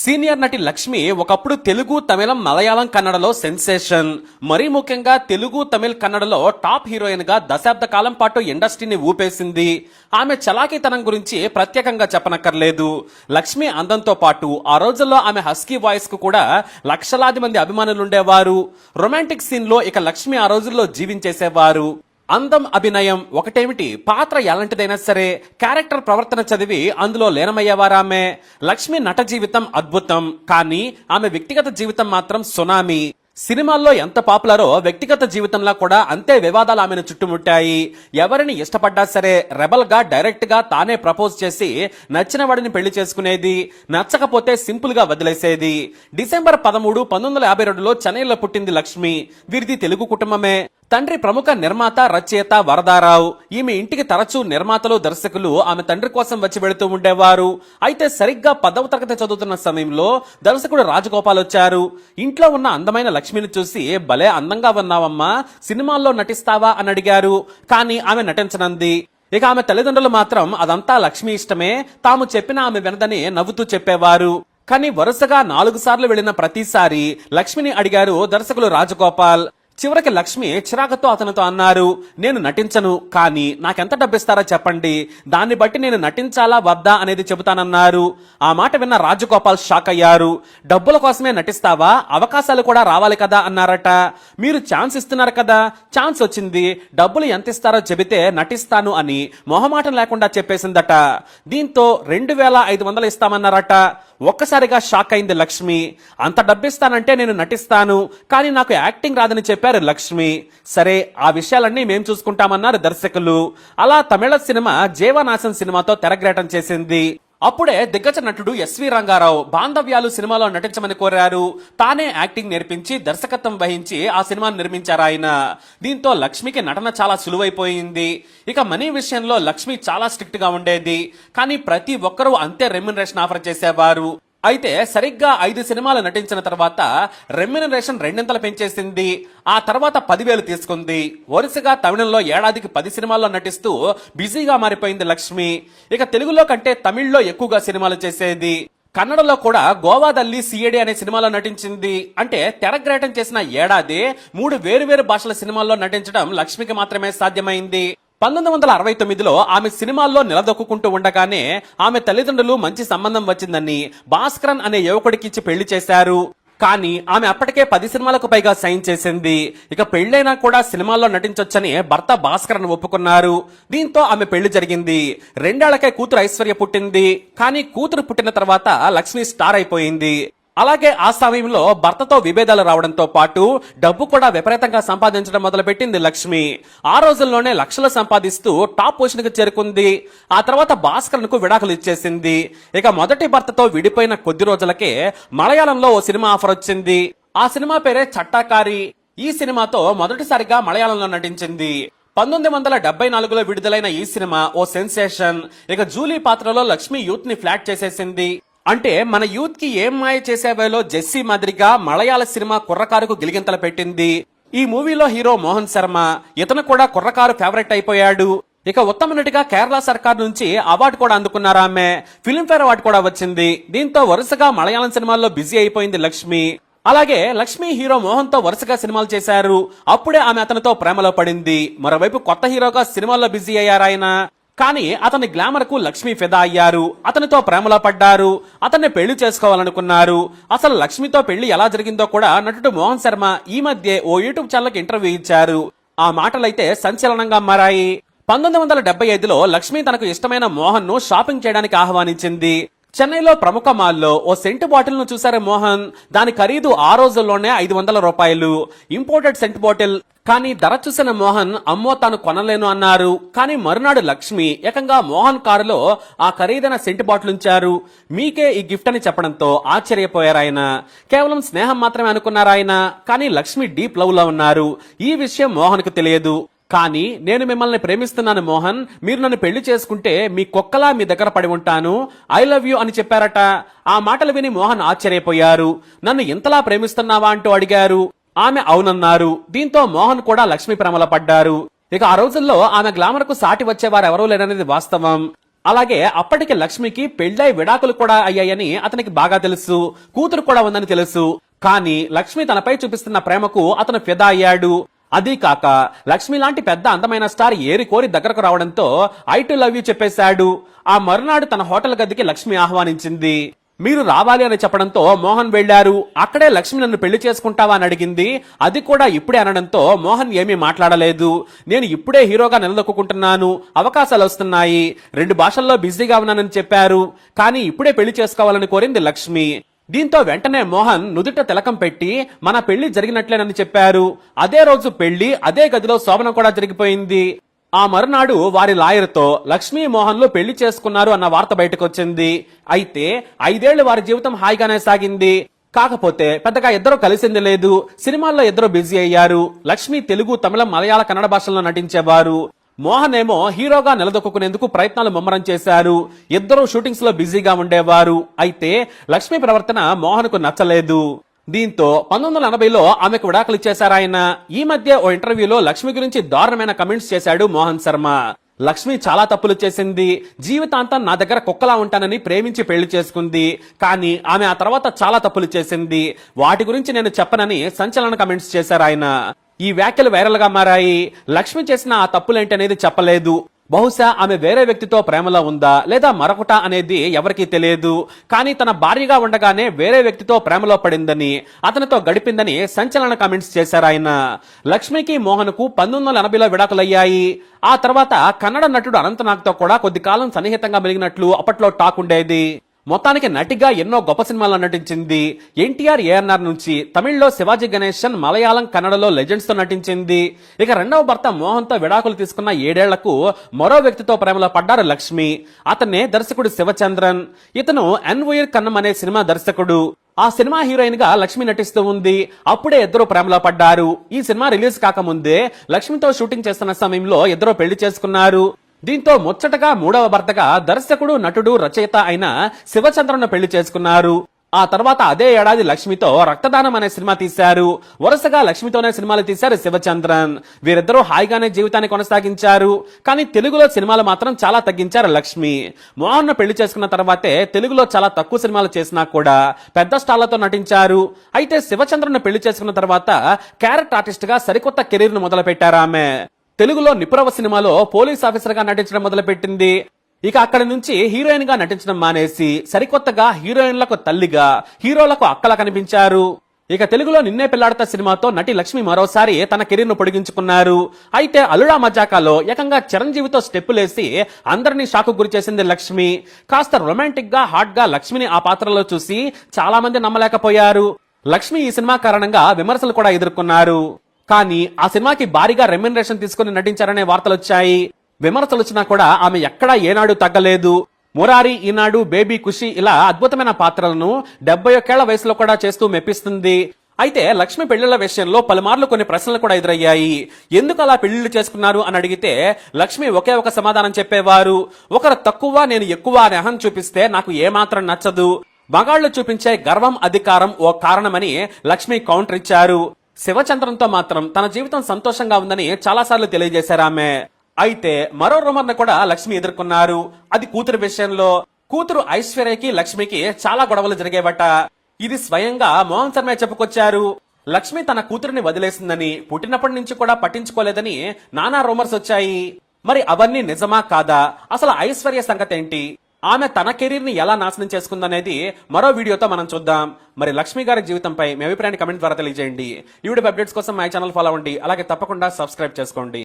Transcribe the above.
Senior నటి లక్ష్మి ఒకప్పుడు తెలుగు, తమిళం, మలయాళం, కన్నడలో సెన్సేషన్. మరీ ముఖ్యంగా తెలుగు, తమిళ్, కన్నడలో టాప్ హీరోయిన్ గా దశాబ్ద కాలం పాటు ఇండస్ట్రీని ఊపేసింది. ఆమె చలాకీతనం గురించి ప్రత్యేకంగా చెప్పనక్కర్లేదు. లక్ష్మి అందంతో పాటు ఆ రోజుల్లో ఆమె హస్కీ వాయిస్ కు కూడా లక్షలాది మంది అభిమానులుండేవారు. రొమాంటిక్ సీన్ లో ఇక లక్ష్మి ఆ రోజుల్లో జీవించేసేవారు. అందం, అభినయం ఒకటేమిటి, పాత్ర ఎలాంటిదైనా సరే క్యారెక్టర్ ప్రవర్తన చదివి అందులో లీనమయ్యేవారామె. లక్ష్మి నట జీవితం అద్భుతం, కానీ ఆమె వ్యక్తిగత జీవితం మాత్రం సునామీ. సినిమాల్లో ఎంత పాపులరో వ్యక్తిగత జీవితంలో కూడా అంతే వివాదాలు ఆమెను చుట్టుముట్టాయి. ఎవరిని ఇష్టపడ్డా సరే రెబల్ గా డైరెక్ట్ గా తానే ప్రపోజ్ చేసి నచ్చిన వాడిని పెళ్లి చేసుకునేది, నచ్చకపోతే సింపుల్ గా వదిలేసేది. డిసెంబర్ 13, 1952లో చెన్నైలో పుట్టింది లక్ష్మి. వీరిది తెలుగు కుటుంబమే. తండ్రి ప్రముఖ నిర్మాత, రచయిత వరదారావు. ఈమె ఇంటికి తరచూ నిర్మాతలు, దర్శకులు ఆమె తండ్రి కోసం వచ్చి వెళుతూ ఉండేవారు. అయితే సరిగ్గా 10వ తరగతి చదువుతున్న సమయంలో దర్శకుడు రాజగోపాల్ వచ్చారు. ఇంట్లో ఉన్న అందమైన లక్ష్మిని చూసి భలే అందంగా ఉన్నావమ్మా, సినిమాల్లో నటిస్తావా అని అడిగారు. కానీ ఆమె నటించనంది. ఇక ఆమె తల్లిదండ్రులు మాత్రం అదంతా లక్ష్మి ఇష్టమే, తాము చెప్పిన ఆమె వినదని నవ్వుతూ చెప్పేవారు. కానీ వరుసగా 4 సార్లు వెళ్లిన ప్రతిసారి లక్ష్మిని అడిగారు దర్శకులు రాజగోపాల్. చివరికి లక్ష్మి చిరాకుతో అతనితో అన్నారు, నేను నటించను, కానీ నాకెంత డబ్బిస్తారో చెప్పండి, దాన్ని బట్టి నేను నటించాలా వద్దా అనేది చెబుతానన్నారు. ఆ మాట విన్న రాజగోపాల్ షాక్ అయ్యారు. డబ్బుల కోసమే నటిస్తావా, అవకాశాలు కూడా రావాలి కదా అన్నారట. మీరు ఛాన్స్ ఇస్తున్నారు కదా, ఛాన్స్ వచ్చింది, డబ్బులు ఎంత ఇస్తారో చెబితే నటిస్తాను అని మొహమాటం లేకుండా చెప్పేసిందట. దీంతో 2500 ఇస్తామన్నారట. ఒక్కసారిగా షాక్ అయింది లక్ష్మి. అంత డబ్బిస్తానంటే నేను నటిస్తాను, కానీ నాకు యాక్టింగ్ రాదని చెప్పారు లక్ష్మి. సరే, ఆ విషయాలన్నీ మేం చూసుకుంటామన్నారు దర్శకులు. అలా తమిళ సినిమా జీవనాశం సినిమాతో తెరగ్రేటం చేసింది. అప్పుడే దిగ్గజ నటుడు ఎస్వి రంగారావు బాంధవ్యాలు సినిమాలో నటించమని కోరారు. తానే యాక్టింగ్ నేర్పించి దర్శకత్వం వహించి ఆ సినిమాను నిర్మించారు ఆయన. దీంతో లక్ష్మికి నటన చాలా సులువైపోయింది. ఇక మనీ విషయంలో లక్ష్మి చాలా స్ట్రిక్ట్ గా ఉండేది, కానీ ప్రతి ఒక్కరూ అంతే రెమ్యునరేషన్ ఆఫర్ చేసేవారు. అయితే సరిగ్గా 5 సినిమాలు నటించిన తర్వాత రెమ్యునరేషన్ 2 పెంచేసింది. ఆ తర్వాత 10,000 తీసుకుంది. వరుసగా తమిళంలో ఏడాదికి 10 సినిమాల్లో నటిస్తూ బిజీగా మారిపోయింది లక్ష్మి. ఇక తెలుగులో కంటే తమిళ్లో ఎక్కువగా సినిమాలు చేసేది. కన్నడలో కూడా గోవాదల్లి సిఐడి అనే సినిమాలో నటించింది. అంటే తెరగ్రేటం చేసిన ఏడాది 3 వేరువేరు భాషల సినిమాల్లో నటించడం లక్ష్మికి మాత్రమే సాధ్యమైంది. 1969లో ఆమె సినిమాల్లో నిలదొక్కుంటూ ఉండగానే ఆమె తల్లిదండ్రులు మంచి సంబంధం వచ్చిందని భాస్కరన్ అనే యువకుడికి ఇచ్చి పెళ్లి చేశారు. కానీ ఆమె అప్పటికే 10 సినిమాలకు పైగా సైన్ చేసింది. ఇక పెళ్లైనా కూడా సినిమాల్లో నటించొచ్చని భర్త భాస్కరన్ ఒప్పుకున్నారు. దీంతో ఆమె పెళ్లి జరిగింది. 2 ఏళ్లకే కూతురు ఐశ్వర్య పుట్టింది. కానీ కూతురు పుట్టిన తర్వాత లక్ష్మి స్టార్ అయిపోయింది. అలాగే ఆ సమయంలో భర్తతో విభేదాలు రావడంతో పాటు డబ్బు కూడా విపరీతంగా సంపాదించడం మొదలుపెట్టింది లక్ష్మి. ఆ రోజుల్లోనే లక్షలు సంపాదిస్తూ టాప్ పొజిషన్ కు చేరుకుంది. ఆ తర్వాత భాస్కరన్ కు విడాకులు ఇచ్చేసింది. ఇక మొదటి భర్తతో విడిపోయిన కొద్ది రోజులకే మలయాళంలో ఓ సినిమా ఆఫర్ వచ్చింది. ఆ సినిమా పేరే చట్టాకారి. ఈ సినిమాతో మొదటిసారిగా మలయాళంలో నటించింది. 1974లో విడుదలైన ఈ సినిమా ఓ సెన్సేషన్. ఇక జూలీ పాత్రలో లక్ష్మి యూత్ ని ఫ్లాట్ చేసేసింది. అంటే మన యూత్ కి ఏం మాయ చేసేవేలో జెస్సీ మాదిరిగా మలయాళ సినిమా కుర్రకారుకు గిలిగింతలు పెట్టింది. ఈ మూవీలో హీరో మోహన్ శర్మ, ఇతను కూడా కుర్రకారు ఫేవరెట్ అయిపోయాడు. ఇక ఉత్తమ నటిగా కేరళ సర్కార్ నుంచి అవార్డు కూడా అందుకున్నారామె. ఫిల్మ్ఫేర్ అవార్డు కూడా వచ్చింది. దీంతో వరుసగా మలయాళం సినిమాల్లో బిజీ అయిపోయింది లక్ష్మి. అలాగే లక్ష్మి హీరో మోహన్ తో వరుసగా సినిమాలు చేశారు. అప్పుడే ఆమె అతనితో ప్రేమలో పడింది. మరోవైపు కొత్త హీరోగా సినిమాల్లో బిజీ అయ్యారాయన. కానీ అతని గ్లామర్ కు లక్ష్మి ఫిదా అయ్యారు. అతనితో ప్రేమలో పడ్డారు. అతన్ని పెళ్లి చేసుకోవాలనుకున్నారు. అసలు లక్ష్మితో పెళ్లి ఎలా జరిగిందో కూడా నటుడు మోహన్ శర్మ ఈ మధ్య ఓ యూట్యూబ్ ఛానల్ కి ఇంటర్వ్యూ ఇచ్చారు. ఆ మాటలైతే సంచలనంగా మారాయి. 1975లో లక్ష్మి తనకు ఇష్టమైన మోహన్ ను షాపింగ్ చేయడానికి ఆహ్వానించింది. చెన్నైలో ప్రముఖ మాల్లో ఓ సెంటు బాటిల్ ను చూశారు మోహన్. దాని ఖరీదు ఆ రోజుల్లోనే 500 రూపాయలు. Imported cent bottle. కానీ ధర చూసిన మోహన్ అమ్మో తాను కొనలేను అన్నారు. కానీ మరునాడు లక్ష్మి ఏకంగా మోహన్ కారులో ఆ ఖరీదైన సెంట్ బాటిల్ ఉంచారు. మీకే ఈ గిఫ్ట్ అని చెప్పడంతో ఆశ్చర్యపోయారాయన. కేవలం స్నేహం మాత్రమే అనుకున్నారాయన. కానీ లక్ష్మి డీప్ లవ్ లో ఉన్నారు. ఈ విషయం మోహన్ కు తెలియదు. కానీ నేను మిమ్మల్ని ప్రేమిస్తున్నాను మోహన్, మీరు నన్ను పెళ్లి చేసుకుంటే మీ కుక్కలా మీ దగ్గర పడి ఉంటాను, ఐ లవ్ యూ అని చెప్పారట. ఆ మాటలు విని మోహన్ ఆశ్చర్యపోయారు. నన్ను ఇంతలా ప్రేమిస్తున్నావా అంటూ అడిగారు. ఆమె అవునన్నారు. దీంతో మోహన్ కూడా లక్ష్మి ప్రేమలో పడ్డారు. ఇక ఆ రోజుల్లో ఆమె గ్లామర్ కు సాటి వచ్చేవారు ఎవరూ లేరనేది వాస్తవం. అలాగే అప్పటికి లక్ష్మికి పెళ్ళై విడాకులు కూడా అయ్యాయని అతనికి బాగా తెలుసు, కూతురు కూడా ఉందని తెలుసు. కానీ లక్ష్మి తనపై చూపిస్తున్న ప్రేమకు అతను ఫిదా అయ్యాడు. అదీ కాక లక్ష్మి లాంటి పెద్ద అందమైన స్టార్ ఏరి కోరి దగ్గరకు రావడంతో ఐ టు లవ్ యూ చెప్పేశాడు. ఆ మరునాడు తన హోటల్ గదికి లక్ష్మి ఆహ్వానించింది. మీరు రావాలి అని చెప్పడంతో మోహన్ వెళ్లారు. అక్కడే లక్ష్మి నన్ను పెళ్లి చేసుకుంటావా అని అడిగింది. అది కూడా ఇప్పుడే అనడంతో మోహన్ ఏమీ మాట్లాడలేదు. నేను ఇప్పుడే హీరోగా నిలదొక్కుంటున్నాను, అవకాశాలు వస్తున్నాయి, 2 భాషల్లో బిజీగా ఉన్నానని చెప్పారు. కానీ ఇప్పుడే పెళ్లి చేసుకోవాలని కోరింది లక్ష్మి. దీంతో వెంటనే మోహన్ నుదుట తిలకం పెట్టి మన పెళ్లి జరిగినట్లేనని చెప్పారు. అదే రోజు పెళ్లి, అదే గదిలో శోభనం కూడా జరిగిపోయింది. ఆ మరునాడు వారి లాయర్తో లక్ష్మీ మోహన్లు పెళ్లి చేసుకున్నారు అన్న వార్త బయటకు వచ్చింది. అయితే 5 ఏళ్లు వారి జీవితం హాయిగానే సాగింది. కాకపోతే పెద్దగా ఇద్దరు కలిసింది లేదు. సినిమాల్లో ఇద్దరు బిజీ అయ్యారు. లక్ష్మి తెలుగు, తమిళం, మలయాళ, కన్నడ భాషల్లో నటించేవారు. మోహన్ ఏమో హీరోగా నిలదొక్కునేందుకు ప్రయత్నాలు ముమ్మరం చేశారు. ఇద్దరు షూటింగ్స్ లో బిజీగా ఉండేవారు. అయితే లక్ష్మి ప్రవర్తన మోహన్ కు నచ్చలేదు. దీంతో 1980లో ఆమెకు విడాకులు ఇచ్చేశారు ఆయన. ఈ మధ్య ఓ ఇంటర్వ్యూలో లక్ష్మి గురించి దారుణమైన కమెంట్స్ చేశాడు మోహన్ శర్మ. లక్ష్మి చాలా తప్పులు చేసింది, జీవితాంతం నా దగ్గర కుక్కలా ఉంటానని ప్రేమించి పెళ్లి చేసుకుంది. కానీ ఆమె ఆ తర్వాత చాలా తప్పులు చేసింది, వాటి గురించి నేను చెప్పనని సంచలన కమెంట్స్ చేశారు ఆయన. ఈ వ్యాఖ్యలు వైరల్ గా మారాయి. లక్ష్మి చేసిన ఆ తప్పులేంటనేది చెప్పలేదు. బహుశా ఆమె వేరే వ్యక్తితో ప్రేమలో ఉందా లేదా మరొకట అనేది ఎవరికీ తెలియదు. కానీ తన భార్యగా ఉండగానే వేరే వ్యక్తితో ప్రేమలో పడిందని, అతనితో గడిపిందని సంచలన కామెంట్స్ చేశారు ఆయన. లక్ష్మికి మోహన్ కు 1980లో విడాకులయ్యాయి. ఆ తర్వాత కన్నడ నటుడు అనంతనాగ్తో కూడా కొద్ది కాలం సన్నిహితంగా మెలిగినట్లు అప్పట్లో టాక్ ఉండేది. మొత్తానికి నటిగా ఎన్నో గొప్ప సినిమాల్లో నటించింది. ఎన్టీఆర్, ఏఎన్ఆర్ నుంచి తమిళ్లో శివాజీ గణేశన్, మలయాళం, కన్నడలో లెజెండ్స్ తో నటించింది. ఇక రెండవ భర్త మోహన్ తో విడాకులు తీసుకున్న 7 ఏళ్లకు మరో వ్యక్తితో ప్రేమలో పడ్డారు లక్ష్మి. అతన్నే దర్శకుడు శివచంద్రన్. ఇతను ఎన్ ఉయిర్ కన్నం అనే సినిమా దర్శకుడు. ఆ సినిమా హీరోయిన్ గా లక్ష్మి నటిస్తూ ఉంది. అప్పుడే ఇద్దరు ప్రేమలో పడ్డారు. ఈ సినిమా రిలీజ్ కాకముందే లక్ష్మితో షూటింగ్ చేస్తున్న సమయంలో ఇద్దరు పెళ్లి చేసుకున్నారు. దీంతో ముచ్చటగా 3వ భర్తగా దర్శకుడు, నటుడు, రచయిత అయిన శివచంద్రను పెళ్లి చేసుకున్నారు. ఆ తర్వాత అదే ఏడాది లక్ష్మితో రక్తదానం అనే సినిమా తీశారు. వరుసగా లక్ష్మితోనే సినిమాలు తీశారు శివచంద్రన్. వీరిద్దరూ హాయిగానే జీవితాన్ని కొనసాగించారు. కానీ తెలుగులో సినిమాలు మాత్రం చాలా తగ్గించారు లక్ష్మి. మోహన్ ను పెళ్లి చేసుకున్న తర్వాతే తెలుగులో చాలా తక్కువ సినిమాలు చేసినా కూడా పెద్ద స్టార్లతో నటించారు. అయితే శివచంద్రన్ పెళ్లి చేసుకున్న తర్వాత క్యారెక్టర్ ఆర్టిస్ట్ గా సరికొత్త కెరీర్ ను మొదలు పెట్టారు ఆమె. తెలుగులో నిపురవ సినిమాలో పోలీస్ ఆఫీసర్ గా నటించడం మొదలుపెట్టింది. ఇక అక్కడి నుంచి హీరోయిన్ గా నటించడం మానేసి సరికొత్తగా హీరోయిన్లకు తల్లిగా, హీరోలకు అక్కలా కనిపించారు. ఇక తెలుగులో నిన్నే పెళ్లాడతా సినిమాతో నటి లక్ష్మి మరోసారి తన కెరీర్ ను పొడిగించుకున్నారు. అయితే అల్లుడా మజాకాలో ఏకంగా చిరంజీవితో స్టెప్పులేసి అందరినీ షాకు గురి చేసింది లక్ష్మి. కాస్త రొమాంటిక్ గా, హాట్ గా లక్ష్మిని ఆ పాత్రలో చూసి చాలా మంది నమ్మలేకపోయారు. లక్ష్మి ఈ సినిమా కారణంగా విమర్శలు కూడా ఎదుర్కొన్నారు. కానీ ఆ సినిమాకి భారీగా రెమ్యునరేషన్ తీసుకుని నటించారనే వార్తలు వచ్చాయి. విమర్శలు వచ్చినా కూడా ఆమె ఎక్కడా ఏనాడు తగ్గలేదు. మురారి, ఈనాడు, బేబీ, ఖుషి ఇలా అద్భుతమైన పాత్రలను 71 ఏళ్ల వయసులో కూడా చేస్తూ మెప్పిస్తుంది. అయితే లక్ష్మి పెళ్లిళ్ల విషయంలో పలుమార్లు కొన్ని ప్రశ్నలు కూడా ఎదురయ్యాయి. ఎందుకు అలా పెళ్లిళ్లు చేసుకున్నారు అని అడిగితే లక్ష్మి ఒకే ఒక సమాధానం చెప్పేవారు. ఒకరు తక్కువ, నేను ఎక్కువ అని అహం చూపిస్తే నాకు ఏమాత్రం నచ్చదు. మగాళ్లు చూపించే గర్వం, అధికారం ఓ కారణమని లక్ష్మి కౌంటర్ ఇచ్చారు. శివచంద్రంతో మాత్రం తన జీవితం సంతోషంగా ఉందని చాలాసార్లు తెలియజేశారు ఆమె. అయితే మరో రూమర్ ను కూడా లక్ష్మి ఎదుర్కొన్నారు. అది కూతురు విషయంలో. కూతురు ఐశ్వర్యకి లక్ష్మికి చాలా గొడవలు జరిగేవట. ఇది స్వయంగా మోహన్ శర్మ చెప్పుకొచ్చారు. లక్ష్మి తన కూతురిని వదిలేసిందని, పుట్టినప్పటి నుంచి కూడా పట్టించుకోలేదని నానా రూమర్స్ వచ్చాయి. మరి అవన్నీ నిజమా కాదా? అసలు ఐశ్వర్య సంగతి ఏంటి? ఆమె తన కెరీర్ ని ఎలా నాశనం చేసుకుందనేది మరో వీడియోతో మనం చూద్దాం. మరి లక్ష్మి గారి జీవితంపై మీ అభిప్రాయాన్ని కమెంట్ ద్వారా తెలియజేయండి. ఈ వీడియో అప్డేట్స్ కోసం మై ఛానల్ ఫాలో అవ్వండి. అలాగే తప్పకుండా సబ్స్క్రైబ్ చేసుకోండి.